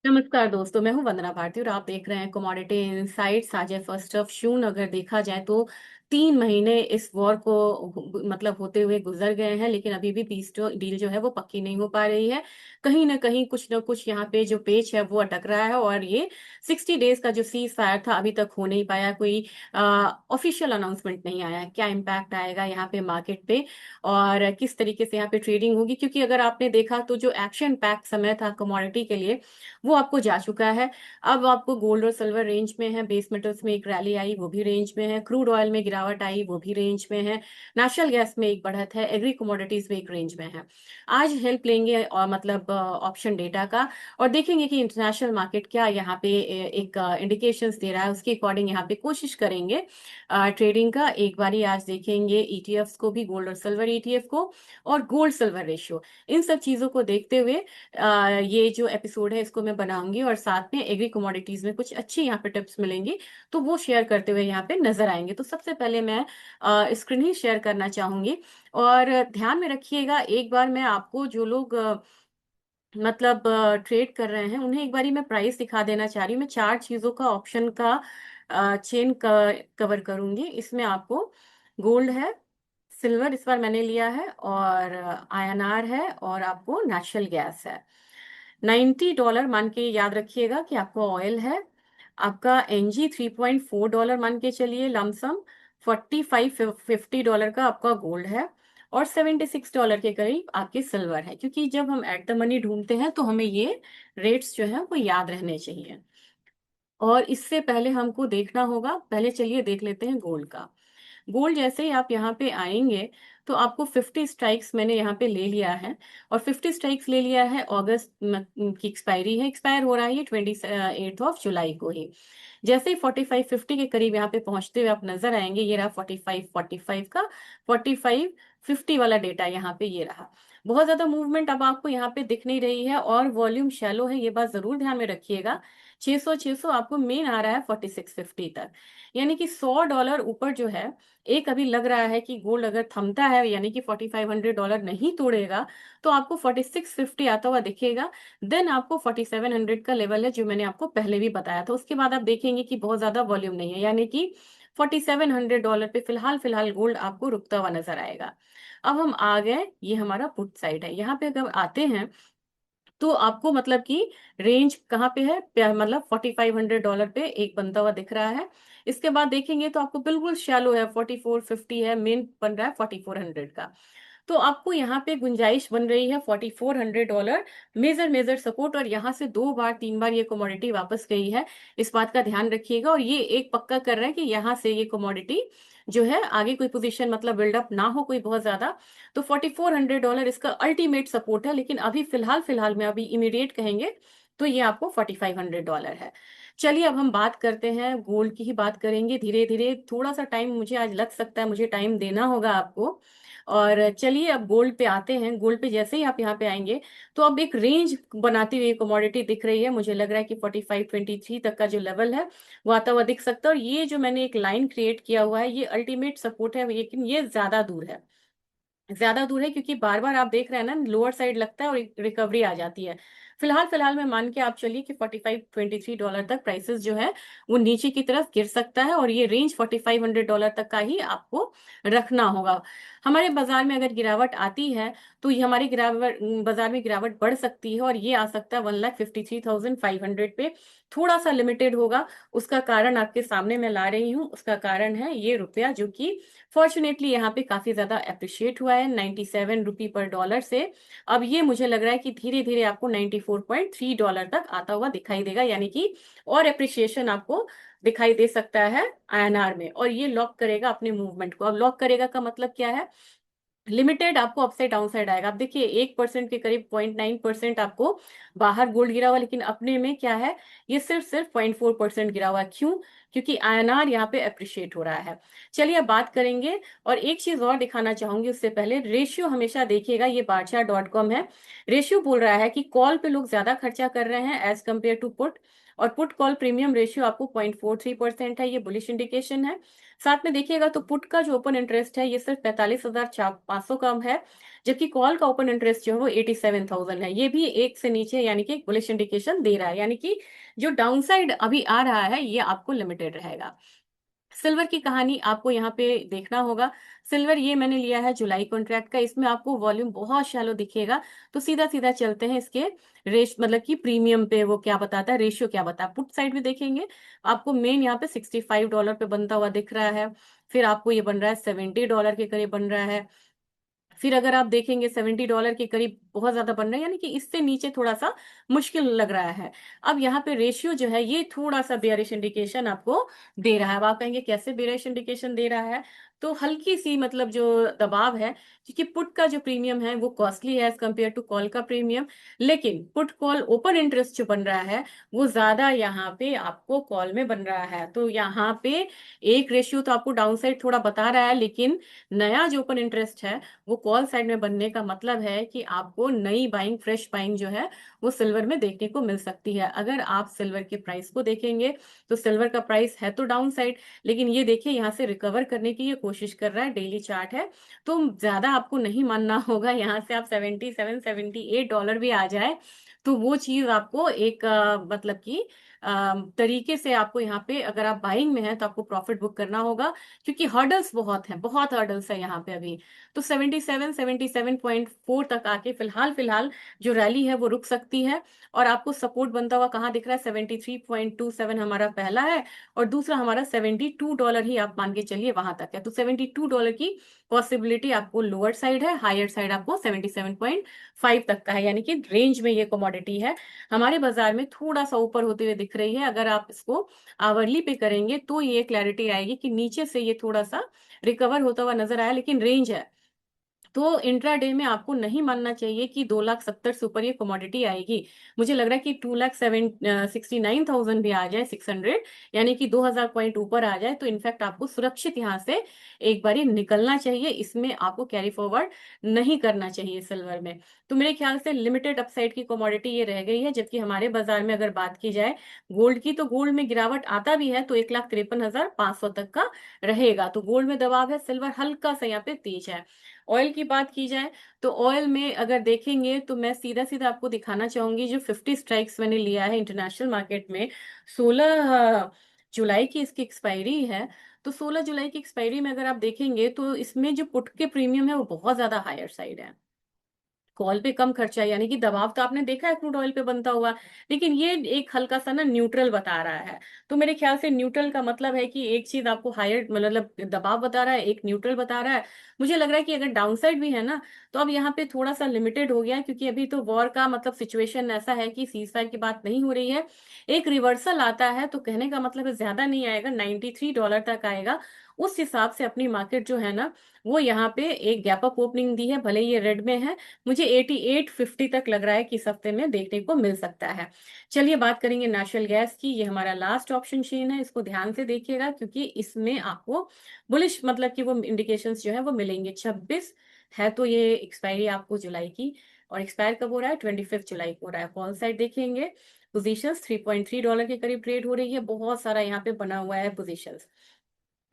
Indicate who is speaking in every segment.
Speaker 1: नमस्कार दोस्तों, मैं हूं वंदना भारती और आप देख रहे हैं कमोडिटी इनसाइट्स। आज है 1 अगर देखा जाए तो 3 महीने इस वॉर को मतलब होते हुए गुजर गए हैं, लेकिन अभी भी पीस डील जो है वो पक्की नहीं हो पा रही है। कहीं ना कुछ यहाँ पे जो पेच है वो अटक रहा है और ये 60 डेज का जो सीज फायर था अभी तक हो नहीं पाया। कोई ऑफिशियल अनाउंसमेंट नहीं आया है। क्या इम्पैक्ट आएगा यहाँ पे मार्केट पे और किस तरीके से यहाँ पे ट्रेडिंग होगी, क्योंकि अगर आपने देखा तो जो एक्शन पैक समय था कमोडिटी के लिए वो आपको जा चुका है। अब आपको गोल्ड और सिल्वर रेंज में है, बेस मेटल्स में एक रैली आई वो भी रेंज में है, क्रूड ऑयल में गिरावट आई वो भी रेंज में है, नेचुरल गैस में एक बढ़त है, एग्री कमोडिटीज में एक रेंज में है। आज हेल्प लेंगे और मतलब ऑप्शन डेटा का और देखेंगे कि इंटरनेशनल मार्केट क्या यहाँ पे एक इंडिकेशंस दे रहा है, उसके अकॉर्डिंग यहाँ पे कोशिश करेंगे ट्रेडिंग का। एक बारी आज देखेंगे ईटीएफ्स को भी, गोल्ड और सिल्वर ईटीएफ को और गोल्ड सिल्वर रेशियो, इन सब चीजों को देखते हुए ये जो एपिसोड है इसको मैं बनाऊंगी और साथ में एग्री कमोडिटीज में कुछ अच्छी यहाँ पे टिप्स मिलेंगी तो वो शेयर करते हुए यहाँ पे नजर आएंगे। तो सबसे पहले मैं स्क्रीन ही शेयर करना चाहूंगी और ध्यान में रखिएगा, एक बार मैं आपको जो लोग मतलब ट्रेड कर रहे हैं उन्हें एक बारी मैं प्राइस दिखा देना चाह रही हूँ। मैं 4 चीजों का ऑप्शन का चेन कवर करूंगी। इसमें आपको गोल्ड है, सिल्वर इस बार मैंने लिया है और आईएनआर है और आपको नेचुरल गैस है। $90 मान के याद रखिएगा कि आपका ऑयल है। आपका एनजी $3.4 मान के चलिए लमसम। 50 का आपका गोल्ड है और $76 के करीब आपकी सिल्वर है, क्योंकि जब हम एट द मनी ढूंढते हैं तो हमें ये रेट्स जो है वो याद रहने चाहिए। और इससे पहले हमको देखना होगा, पहले चलिए देख लेते हैं गोल्ड का। गोल्ड जैसे ही आप यहाँ पे आएंगे तो आपको 50 स्ट्राइक्स मैंने यहाँ पे ले लिया है और 50 स्ट्राइक्स ले लिया है। अगस्त की एक्सपायरी है, एक्सपायर हो रहा है ये 28 जुलाई को ही। जैसे ही 45-50 के करीब यहाँ पे पहुंचते हुए आप नजर आएंगे, ये रहा 45-45 का, 45-50 वाला डेटा यहाँ पे ये रहा। बहुत ज्यादा मूवमेंट अब आपको यहाँ पे दिख नहीं रही है और वॉल्यूम शैलो है, ये बात जरूर ध्यान में रखिएगा। 600 आपको मेन आ रहा है 4650 तक, यानी कि $100 ऊपर जो है। एक अभी लग रहा है कि गोल्ड अगर थमता है यानी कि $4500 नहीं तोड़ेगा तो आपको 4650 आता हुआ दिखेगा। देन आपको 4700 का लेवल है जो मैंने आपको पहले भी बताया था। उसके बाद आप देखेंगे कि बहुत ज्यादा वॉल्यूम नहीं है, यानी कि $4700 पे फिलहाल फिलहाल गोल्ड आपको रुकता हुआ नजर आएगा। अब हम आ गए, ये हमारा पुट साइड है। यहाँ पे अगर आते हैं तो आपको मतलब कि रेंज कहाँ पे है, मतलब $4500 पे एक बनता हुआ दिख रहा है। इसके बाद देखेंगे तो आपको बिल्कुल शैलो है, 4450 है, मेन बन रहा है 4400 का। तो आपको यहाँ पे गुंजाइश बन रही है $4400, मेजर मेजर सपोर्ट, और यहाँ से 2 बार 3 बार ये कमोडिटी वापस गई है। इस बात का ध्यान रखिएगा और ये एक पक्का कर रहा है कि यहाँ से ये कमोडिटी जो है आगे कोई पोजीशन मतलब बिल्डअप ना हो कोई बहुत ज्यादा। तो $4400 इसका अल्टीमेट सपोर्ट है, लेकिन अभी फिलहाल फिलहाल में अभी इमीडिएट कहेंगे तो ये आपको $4500 है। चलिए अब हम बात करते हैं गोल्ड की ही बात करेंगे धीरे धीरे। थोड़ा सा टाइम मुझे आज लग सकता है, मुझे टाइम देना होगा आपको। और चलिए अब गोल्ड पे आते हैं। गोल्ड पे जैसे ही आप यहाँ पे आएंगे तो अब एक रेंज बनाती हुई कमोडिटी दिख रही है। मुझे लग रहा है कि 4523 तक का जो लेवल है वो आता हुआ दिख सकता है। और ये जो मैंने एक लाइन क्रिएट किया हुआ है ये अल्टीमेट सपोर्ट है, लेकिन ये ज्यादा दूर है, ज्यादा दूर है, क्योंकि बार बार आप देख रहे हैं ना लोअर साइड लगता है और रिकवरी आ जाती है। फिलहाल फिलहाल में मान के आप चलिए कि $4523 तक प्राइसेस जो है वो नीचे की तरफ गिर सकता है और ये रेंज $4500 तक का ही आपको रखना होगा। हमारे बाजार में अगर गिरावट आती है तो ये हमारी गिरावट बाजार में गिरावट बढ़ सकती है और ये आ सकता है 1,53,500 पे। थोड़ा सा लिमिटेड होगा, उसका कारण आपके सामने मैं ला रही हूँ। उसका कारण है ये रुपया जो कि फॉर्चुनेटली यहाँ पे काफी ज्यादा अप्रिशिएट हुआ है 97 रुपी पर डॉलर से। अब ये मुझे लग रहा है कि धीरे धीरे आपको $94.3 तक आता हुआ दिखाई देगा, यानी कि और अप्रिशिएशन आपको दिखाई दे सकता है आईएनआर में, और ये लॉक करेगा अपने मूवमेंट को। अब लॉक करेगा का मतलब क्या है, लिमिटेड आपको अपसाइड डाउन साइड आएगा। आप देखिए 1% के करीब 0.9% आपको बाहर गोल्ड गिरा हुआ, लेकिन अपने में क्या है, ये सिर्फ सिर्फ 0.4% गिरा हुआ है। क्यों? क्योंकि आईएनआर यहाँ पे अप्रिशिएट हो रहा है। चलिए अब बात करेंगे, और एक चीज और दिखाना चाहूंगी उससे पहले, रेशियो हमेशा देखिएगा। ये बादशाह.com है, रेशियो बोल रहा है कि कॉल पे लोग ज्यादा खर्चा कर रहे हैं एज कम्पेयर टू पुट, और पुट कॉल प्रीमियम रेशियो आपको 0.43% है, ये बुलिश इंडिकेशन है। साथ में देखिएगा तो पुट का जो ओपन इंटरेस्ट है ये सिर्फ 45,500 कम है, जबकि कॉल का ओपन इंटरेस्ट जो है वो 87,000 है। ये भी एक से नीचे यानी कि बुलिश इंडिकेशन दे रहा है, यानी कि जो डाउनसाइड अभी आ रहा है ये आपको लिमिटेड रहेगा। सिल्वर की कहानी आपको यहाँ पे देखना होगा। सिल्वर ये मैंने लिया है जुलाई कॉन्ट्रैक्ट का, इसमें आपको वॉल्यूम बहुत शैलो दिखेगा। तो सीधा सीधा चलते हैं इसके रेश मतलब कि प्रीमियम पे वो क्या बताता है, रेशियो क्या बताता है। पुट साइड में देखेंगे आपको मेन यहाँ पे $65 पे बनता हुआ दिख रहा है। फिर आपको ये बन रहा है $70 के करीब बन रहा है। फिर अगर आप देखेंगे $70 के करीब बहुत ज्यादा बन रहा है, यानी कि इससे नीचे थोड़ा सा मुश्किल लग रहा है। अब यहाँ पे रेशियो जो है ये थोड़ा सा बेयरिश इंडिकेशन आपको दे रहा है। अब आप कहेंगे कैसे बेयरिश इंडिकेशन दे रहा है, तो हल्की सी मतलब जो दबाव है, क्योंकि पुट का जो प्रीमियम है वो कॉस्टली है एज कम्पेयर टू कॉल का प्रीमियम। लेकिन पुट कॉल ओपन इंटरेस्ट जो बन रहा है वो ज्यादा यहाँ पे आपको कॉल में बन रहा है। तो यहाँ पे एक रेशियो तो आपको डाउन साइड थोड़ा बता रहा है, लेकिन नया जो ओपन इंटरेस्ट है वो कॉल साइड में बनने का मतलब है कि आपको नई बाइंग, फ्रेश बाइंग जो है वो सिल्वर में देखने को मिल सकती है। अगर आप सिल्वर के प्राइस को देखेंगे तो सिल्वर का प्राइस है तो डाउन साइड, लेकिन ये देखिए यहाँ से रिकवर करने की ये कोशिश कर रहा है, डेली चार्ट है। तो ज्यादा आपको नहीं मानना होगा, यहाँ से आप 77-78 डॉलर भी आ जाए तो वो चीज आपको एक मतलब कि तरीके से आपको यहाँ पे अगर आप बाइंग में है तो आपको प्रॉफिट बुक करना होगा, क्योंकि हर्डल्स बहुत हैं, बहुत हर्डल्स है यहाँ पे अभी। तो 77-77.4 तक आके फिलहाल फिलहाल जो रैली है वो रुक सकती है। और आपको सपोर्ट बनता हुआ कहाँ दिख रहा है, 73.27 हमारा पहला है, और दूसरा हमारा $72 ही आप मान के चलिए वहां तक है। तो $72 की पॉसिबिलिटी आपको लोअर साइड है, हायर साइड आपको 77.5 तक का है, यानी कि रेंज में ये कमोडिटी है। हमारे बाजार में थोड़ा सा ऊपर होते हुए दिख रही है। अगर आप इसको आवरली पे करेंगे तो ये क्लैरिटी आएगी कि नीचे से ये थोड़ा सा रिकवर होता हुआ नजर आया, लेकिन रेंज है। तो इंट्राडे में आपको नहीं मानना चाहिए कि 2,70,000 से ऊपर ये कमोडिटी आएगी। मुझे लग रहा है कि 2,69,000 भी आ जाए, 600, यानी कि 2,000 पॉइंट ऊपर आ जाए तो इनफैक्ट आपको सुरक्षित यहाँ से एक बार निकलना चाहिए। इसमें आपको कैरी फॉरवर्ड नहीं करना चाहिए सिल्वर में। तो मेरे ख्याल से लिमिटेड अपसाइड की कमोडिटी ये रह गई है। जबकि हमारे बाजार में अगर बात की जाए गोल्ड की, तो गोल्ड में गिरावट आता भी है तो 1,53,500 तक का रहेगा। तो गोल्ड में दबाव है, सिल्वर हल्का सा यहाँ पे तेज है। ऑयल की बात की जाए तो ऑयल में अगर देखेंगे तो मैं सीधा सीधा आपको दिखाना चाहूंगी, जो 50 स्ट्राइक्स मैंने लिया है इंटरनेशनल मार्केट में, 16 जुलाई की इसकी एक्सपायरी है। तो 16 जुलाई की एक्सपायरी में अगर आप देखेंगे तो इसमें जो पुट के प्रीमियम है वो बहुत ज्यादा हायर साइड है, कॉल पे कम खर्चा है। यानी कि दबाव तो आपने देखा है क्रूड ऑयल पे बनता हुआ, लेकिन ये एक हल्का सा ना न्यूट्रल बता रहा है। तो मेरे ख्याल से न्यूट्रल का मतलब है कि एक चीज आपको हायर मतलब दबाव बता रहा है, एक न्यूट्रल बता रहा है। मुझे लग रहा है कि अगर डाउनसाइड भी है ना तो अब यहाँ पे थोड़ा सा लिमिटेड हो गया है, क्योंकि अभी तो वॉर का मतलब सिचुएशन ऐसा है कि सीज फायर की बात नहीं हो रही है। एक रिवर्सल आता है तो कहने का मतलब है ज्यादा नहीं आएगा, $93 तक आएगा। उस हिसाब से अपनी मार्केट जो है ना वो यहाँ पे एक गैप अप ओपनिंग दी है, भले ये रेड में है। मुझे 88.50 तक लग रहा है कि इस हफ्ते में देखने को मिल सकता है। चलिए बात करेंगे नेचुरल गैस की। ये हमारा लास्ट ऑप्शन चेन है, इसको ध्यान से देखिएगा क्योंकि इसमें आपको बुलिश मतलब कि वो इंडिकेशंस जो है वो मिलेंगे। 26 है तो ये एक्सपायरी आपको जुलाई की, और एक्सपायर कब हो रहा है, 25 जुलाई को हो रहा है। कॉल साइड देखेंगे, पोजीशंस $3.3 के करीब ट्रेड हो रही है, बहुत सारा यहाँ पे बना हुआ है पोजीशंस।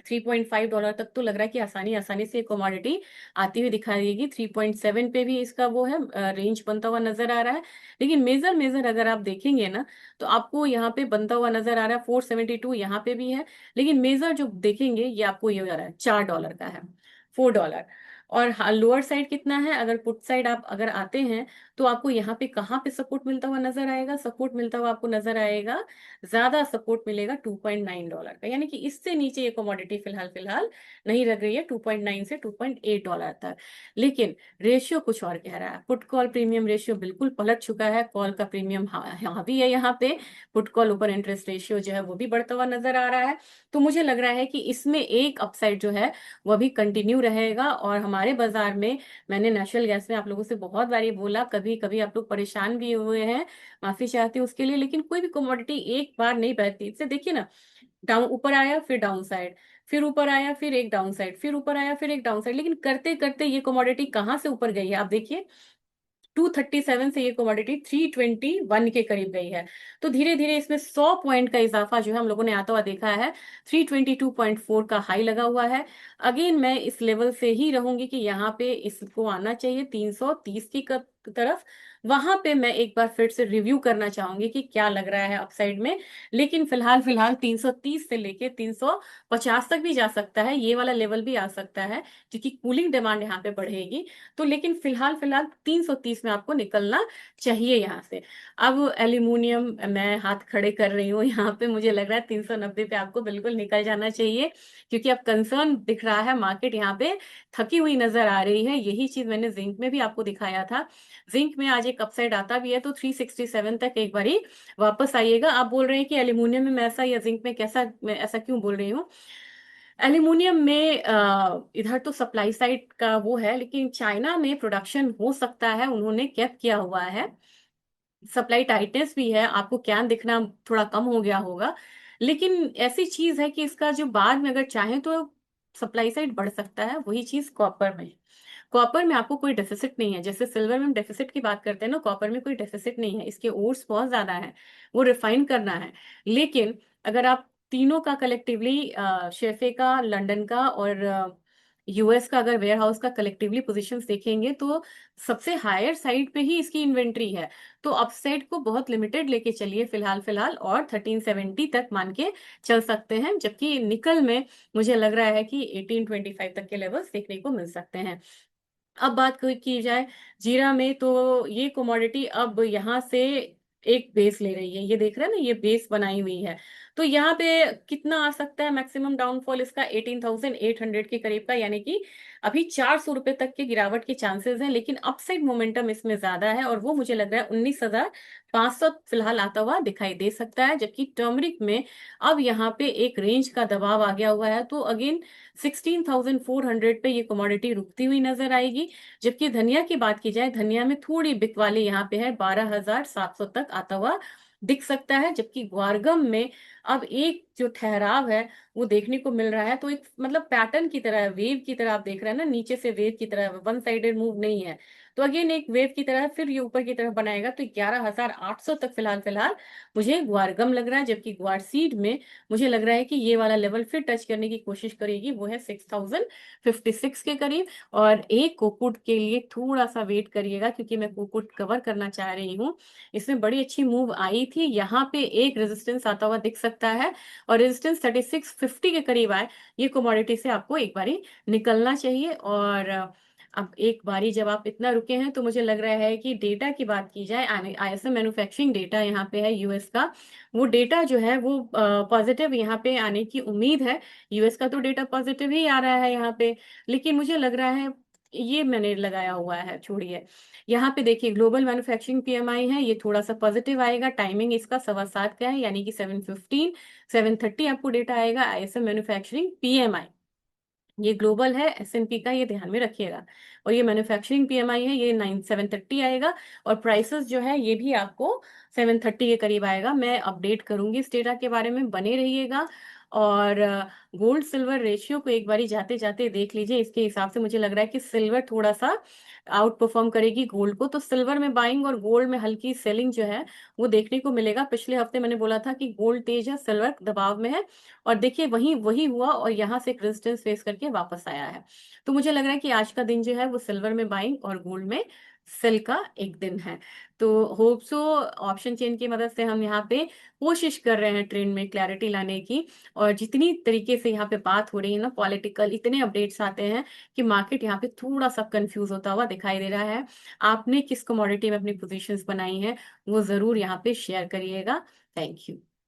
Speaker 1: $3.5 तक तो लग रहा है कि आसानी आसानी से कमोडिटी आती हुई दिखाई देगी। 3.7 पे भी इसका वो है रेंज बनता हुआ नजर आ रहा है। लेकिन मेजर मेजर अगर आप देखेंगे ना तो आपको यहाँ पे बनता हुआ नजर आ रहा है 472, यहाँ पे भी है। लेकिन मेजर जो देखेंगे ये आपको ये आ रहा है $4 का है, $4। और हाँ, लोअर साइड कितना है, अगर पुट साइड आप अगर आते हैं तो आपको यहाँ पे कहाँ पे सपोर्ट मिलता हुआ नजर आएगा, सपोर्ट मिलता हुआ आपको नजर आएगा, ज्यादा सपोर्ट मिलेगा $2.9 का। यानी कि इससे नीचे ये कमोडिटी फिलहाल फिलहाल नहीं रह रही है, 2.9 से $2.8 तक। लेकिन रेशियो कुछ और कह रहा है, पुट कॉल प्रीमियम रेशियो बिल्कुल पलट चुका है, कॉल का प्रीमियम हावी है यहाँ पे, पुट कॉल ऊपर इंटरेस्ट रेशियो जो है वो भी बढ़ता हुआ नजर आ रहा है। तो मुझे लग रहा है कि इसमें एक अपसाइड जो है वो भी कंटिन्यू रहेगा। और हमारे बाजार में मैंने नेचुरल गैस में आप लोगों से बहुत बार ये बोला, कभी कभी आप लोग परेशान भी हुए हैं, माफी चाहती हूँ उसके लिए, लेकिन कोई भी कमोडिटी एक बार नहीं बहती। इससे देखिए ना, डाउन ऊपर आया फिर डाउन साइड, फिर ऊपर आया फिर एक डाउन साइड, फिर ऊपर आया फिर एक डाउन साइड, लेकिन करते करते ये कमोडिटी कहाँ से ऊपर गई है आप देखिए। 237 से ये कमोडिटी 321 के करीब गई है। तो धीरे धीरे इसमें 100 पॉइंट का इजाफा जो है हम लोगों ने आता हुआ देखा है। 322.4 का हाई लगा हुआ है। अगेन मैं इस लेवल से ही रहूंगी कि यहाँ पे इसको आना चाहिए 330 की तरफ। वहां पे मैं एक बार फिर से रिव्यू करना चाहूंगी कि क्या लग रहा है अपसाइड में। लेकिन फिलहाल फिलहाल 330 से लेके 350 तक भी जा सकता है, ये वाला लेवल भी आ सकता है, क्योंकि कूलिंग डिमांड यहाँ पे बढ़ेगी। तो लेकिन फिलहाल फिलहाल 330 में आपको निकलना चाहिए यहाँ से। अब एल्यूमिनियम मैं हाथ खड़े कर रही हूँ यहाँ पे, मुझे लग रहा है 390 पे आपको बिल्कुल निकल जाना चाहिए, क्योंकि अब कंसर्न दिख रहा है, मार्केट यहाँ पे थकी हुई नजर आ रही है। यही चीज मैंने जिंक में भी आपको दिखाया था। जिंक में आज एक अपसाइड आता भी है, तो 367 तक एक बारी वापस आइएगा। आप बोल रहे हैं कि एल्यूमिनियम में ऐसा या जिंक में कैसा, मैं ऐसा क्यों बोल रही हूँ? एल्यूमिनियम में इधर तो सप्लाई साइड का वो है, लेकिन चाइना में प्रोडक्शन हो सकता है, उन्होंने कैप किया हुआ है। सप्लाई टाइटनेस भी है, आपको कैन दिखना थोड़ा कम हो गया होगा। लेकिन ऐसी चीज है कि इसका जो बाद में अगर चाहें तो सप्लाई साइड बढ़ सकता है। वही चीज कॉपर में, कॉपर में आपको कोई डेफिसिट नहीं है। जैसे सिल्वर में हम डेफिसिट की बात करते हैं ना, कॉपर में कोई डेफिसिट नहीं है। इसके ओर्स बहुत ज्यादा है, वो रिफाइन करना है। लेकिन अगर आप तीनों का कलेक्टिवली, शेफे का, लंदन का और यूएस का, अगर वेयर हाउस का कलेक्टिवली पोजीशंस देखेंगे तो सबसे हायर साइड पे ही इसकी इन्वेंट्री है। तो अपसाइड को बहुत लिमिटेड लेके चलिए फिलहाल फिलहाल, और 1370 तक मान के चल सकते हैं। जबकि निकल में मुझे लग रहा है कि 1825 तक के लेवल्स देखने को मिल सकते हैं। अब बात की जाए जीरा में, तो ये कमोडिटी अब यहाँ से एक बेस ले रही है। ये देख रहे हैं ना, ये बेस बनाई हुई है। तो यहाँ पे कितना आ सकता है मैक्सिमम डाउनफॉल इसका? 18,800 के करीब का, यानी कि अभी 400 रुपए तक के गिरावट के चांसेस हैं। लेकिन अपसाइड मोमेंटम इसमें ज्यादा है, और वो मुझे लग रहा है 19,500 फिलहाल आता हुआ दिखाई दे सकता है। जबकि टर्मरिक में अब यहाँ पे एक रेंज का दबाव आ गया हुआ है, तो अगेन 16,400 पे ये कमोडिटी रुकती हुई नजर आएगी। जबकि धनिया की बात की जाए, धनिया में थोड़ी बिक वाली यहाँ पे है, 12,700 तक आता हुआ दिख सकता है। जबकि ग्वारगम में अब एक जो ठहराव है वो देखने को मिल रहा है। तो एक मतलब पैटर्न की तरह, वेव की तरह आप देख रहे हैं ना, नीचे से वेव की तरह, वन साइडेड मूव नहीं है। तो अगेन एक वेव की तरह फिर ये ऊपर की तरफ बनाएगा। तो 11,800 तक फिलहाल फिलहाल मुझे ग्वारगम लग रहा है। जबकि ग्वारसीड में मुझे लग रहा है कि ये वाला लेवल फिर टच करने की कोशिश करेगी, वो है 6,056 के करीब। और एक कोकुट के लिए थोड़ा सा वेट करिएगा, क्योंकि मैं कोकुट कवर करना चाह रही हूँ। इसमें बड़ी अच्छी मूव आई थी, यहाँ पे एक रेजिस्टेंस आता हुआ दिख सकता है, और रेजिस्टेंस 3650 के करीब आए, ये कमोडिटी से आपको एक बारी निकलना चाहिए। और अब एक बारी जब आप इतना रुके हैं, तो मुझे लग रहा है कि डेटा की बात की जाए, आईएसएम मैन्युफैक्चरिंग डेटा यहाँ पे है यूएस का, वो डेटा जो है वो पॉजिटिव यहाँ पे आने की उम्मीद है। यूएस का तो डेटा पॉजिटिव ही आ रहा है यहाँ पे। लेकिन मुझे लग रहा है, ये मैंने लगाया हुआ है, छोड़िए। यहाँ पे देखिए ग्लोबल मैन्युफैक्चरिंग पीएमआई है, ये थोड़ा सा पॉजिटिव आएगा। टाइमिंग इसका 7:15 का है, यानी कि 7:15, 7:30 आपको डेटा आएगा आईएसएम मैन्युफैक्चरिंग पीएमआई। ये ग्लोबल है एसएनपी का, ये ध्यान में रखिएगा। और ये मैन्युफैक्चरिंग पीएमआई है, ये 7:30 आएगा। और प्राइसेस जो है ये भी आपको 7:30 के करीब आएगा। मैं अपडेट करूंगी इस डेटा के बारे में, बने रहिएगा। और गोल्ड सिल्वर रेशियो को एक बारी जाते जाते देख लीजिए। इसके हिसाब से मुझे लग रहा है कि सिल्वर थोड़ा सा आउट परफॉर्म करेगी गोल्ड को। तो सिल्वर में बाइंग और गोल्ड में हल्की सेलिंग जो है वो देखने को मिलेगा। पिछले हफ्ते मैंने बोला था कि गोल्ड तेज है, सिल्वर दबाव में है, और देखिए वही वही हुआ, और यहाँ से एक रेजिस्टेंस फेस करके वापस आया है। तो मुझे लग रहा है कि आज का दिन जो है वो सिल्वर में बाइंग और गोल्ड में सेल का एक दिन है। तो होप सो ऑप्शन चेन की मदद से हम यहाँ पे कोशिश कर रहे हैं ट्रेंड में क्लैरिटी लाने की। और जितनी तरीके से यहाँ पे बात हो रही है ना, पॉलिटिकल इतने अपडेट्स आते हैं कि मार्केट यहाँ पे थोड़ा सा कंफ्यूज होता हुआ दिखाई दे रहा है। आपने किस कमोडिटी में अपनी पोजीशंस बनाई हैं वो जरूर यहाँ पे शेयर करिएगा। Thank you.